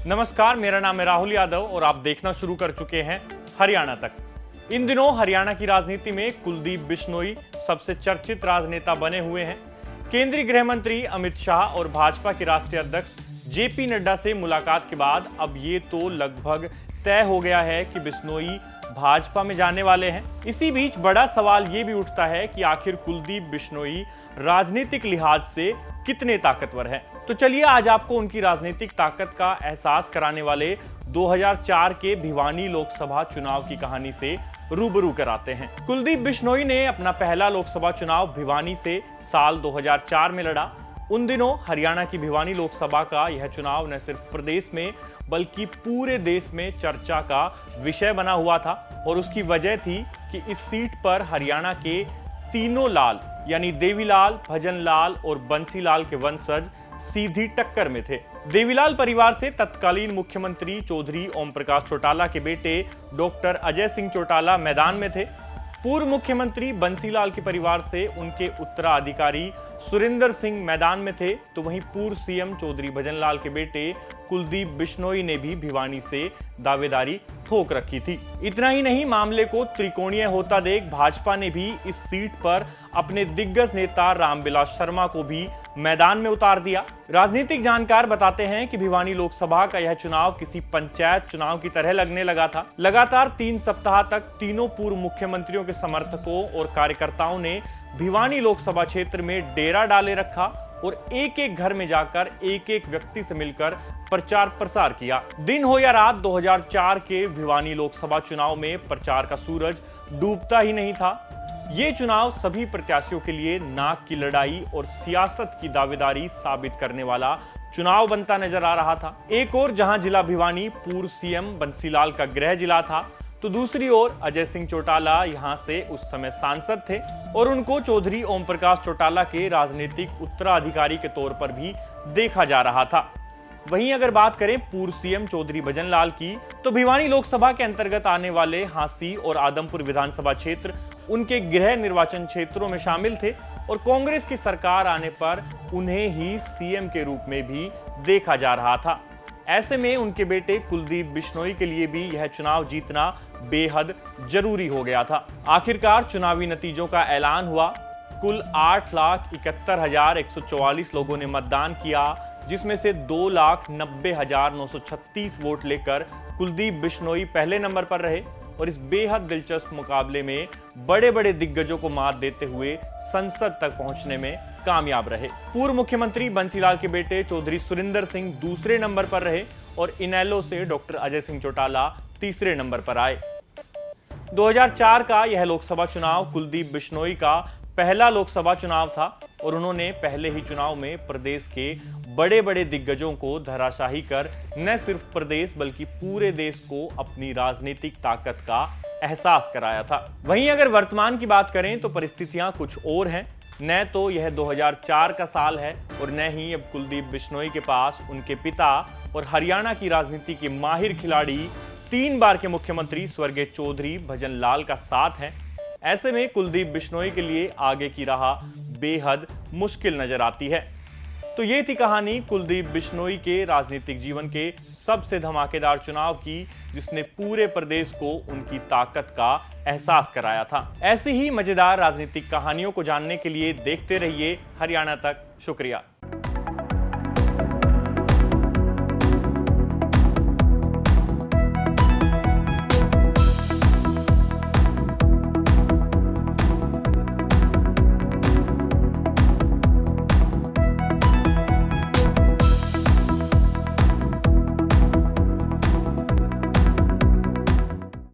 नमस्कार, मेरा नाम है राहुल यादव और आप देखना शुरू कर चुके हैं हरियाणा तक। इन दिनों हरियाणा की राजनीति में कुलदीप बिश्नोई सबसे चर्चित राजनेता बने हुए हैं। केंद्रीय गृह मंत्री अमित शाह और भाजपा के राष्ट्रीय अध्यक्ष जेपी नड्डा से मुलाकात के बाद अब ये तो लगभग तय हो गया है कि बिश्नोई भाजपा में जाने वाले हैं। इसी बीच बड़ा सवाल ये भी उठता है कि आखिर कुलदीप बिश्नोई राजनीतिक लिहाज से कितने ताकतवर हैं। तो चलिए आज आपको उनकी राजनीतिक ताकत का एहसास कराने वाले 2004 के भिवानी लोकसभा चुनाव की कहानी से रूबरू कराते हैं। कुलदीप बिश्नोई ने अपना पहला लोकसभा चुनाव भिवानी से साल 2004 में लड़ा। उन दिनों हरियाणा की भिवानी लोकसभा का यह चुनाव न सिर्फ प्रदेश में बल्कि पूरे देश में चर्चा का विषय बना हुआ था और उसकी वजह थी कि इस सीट पर हरियाणा के तीनों लाल यानी देवीलाल, भजनलाल और बंसीलाल के वंशज सीधी टक्कर में थे। देवीलाल परिवार से तत्कालीन मुख्यमंत्री चौधरी ओम प्रकाश चौटाला के बेटे डॉक्टर अजय सिंह चौटाला मैदान में थे। पूर्व मुख्यमंत्री बंसीलाल के परिवार से उनके उत्तराधिकारी सुरेंद्र सिंह मैदान में थे, तो वहीं पूर्व सीएम चौधरी भजनलाल के बेटे कुलदीप बिश्नोई ने भी भिवानी से दावेदारी ठोक रखी थी। इतना ही नहीं, मामले को त्रिकोणीय होता देख भाजपा ने भी इस सीट पर अपने दिग्गज नेता रामविलास शर्मा को भी मैदान में उतार दिया। राजनीतिक जानकार बताते हैं कि भिवानी लोकसभा का यह चुनाव किसी पंचायत चुनाव की तरह लगने लगा था। लगातार 3 सप्ताह तक तीनों पूर्व मुख्यमंत्रियों के समर्थकों और कार्यकर्ताओं ने भिवानी लोकसभा क्षेत्र में डेरा डाले रखा और एक एक घर में जाकर एक एक व्यक्ति से मिलकर प्रचार प्रसार किया। दिन हो या रात, 2004 के भिवानी लोकसभा चुनाव में प्रचार का सूरज डूबता ही नहीं था। ये चुनाव सभी प्रत्याशियों के लिए नाक की लड़ाई और सियासत की दावेदारी साबित करने वाला चुनाव बनता नजर आ रहा था। एक ओर जहां जिला भिवानी पूर्व सीएम बंसीलाल का गृह जिला था, तो दूसरी ओर अजय सिंह चौटाला यहां से उस समय सांसद थे और उनको चौधरी ओम प्रकाश चौटाला के राजनीतिक उत्तराधिकारी के तौर पर भी देखा जा रहा था। वहीं अगर बात करें पूर्व सीएम चौधरी भजनलाल की, तो भिवानी लोकसभा के अंतर्गत आने वाले हांसी और आदमपुर विधानसभा क्षेत्र उनके गृह निर्वाचन क्षेत्रों में शामिल थे और कांग्रेस की सरकार आने पर उन्हें ही सीएम के रूप में भी देखा जा रहा था। ऐसे में उनके बेटे कुलदीप बिश्नोई के लिए भी यह चुनाव जीतना बेहद जरूरी हो गया था। आखिरकार चुनावी नतीजों का ऐलान हुआ। कुल 8,71,144 लोगों ने मतदान किया, जिसमें से 2,90,936 वोट लेकर कुलदीप बिश्नोई पहले नंबर पर रहे और इस बेहद दिलचस्प मुकाबले में बड़े बड़े दिग्गजों को मात देते हुए संसद तक पहुंचने में कामयाब रहे। पूर्व मुख्यमंत्री बंसीलाल के बेटे चौधरी सुरेंद्र सिंह दूसरे नंबर पर रहे और इनेलो से डॉक्टर अजय सिंह चौटाला तीसरे नंबर पर आए। 2004 का यह लोकसभा चुनाव कुलदीप बिश्नोई का पहला लोकसभा चुनाव था और उन्होंने पहले ही चुनाव में प्रदेश के बड़े बड़े दिग्गजों को धराशाही कर न सिर्फ प्रदेश बल्कि पूरे देश को अपनी राजनीतिक ताकत का एहसास कराया था। वहीं अगर वर्तमान की बात करें तो परिस्थितियां कुछ और हैं। न तो यह 2004 का साल है और न ही अब कुलदीप बिश्नोई के पास उनके पिता और हरियाणा की राजनीति के माहिर खिलाड़ी 3 बार के मुख्यमंत्री स्वर्गीय चौधरी भजनलाल का साथ है। ऐसे में कुलदीप बिश्नोई के लिए आगे की राह बेहद मुश्किल नजर आती है। तो ये थी कहानी कुलदीप बिश्नोई के राजनीतिक जीवन के सबसे धमाकेदार चुनाव की, जिसने पूरे प्रदेश को उनकी ताकत का एहसास कराया था। ऐसी ही मजेदार राजनीतिक कहानियों को जानने के लिए देखते रहिए हरियाणा तक। शुक्रिया।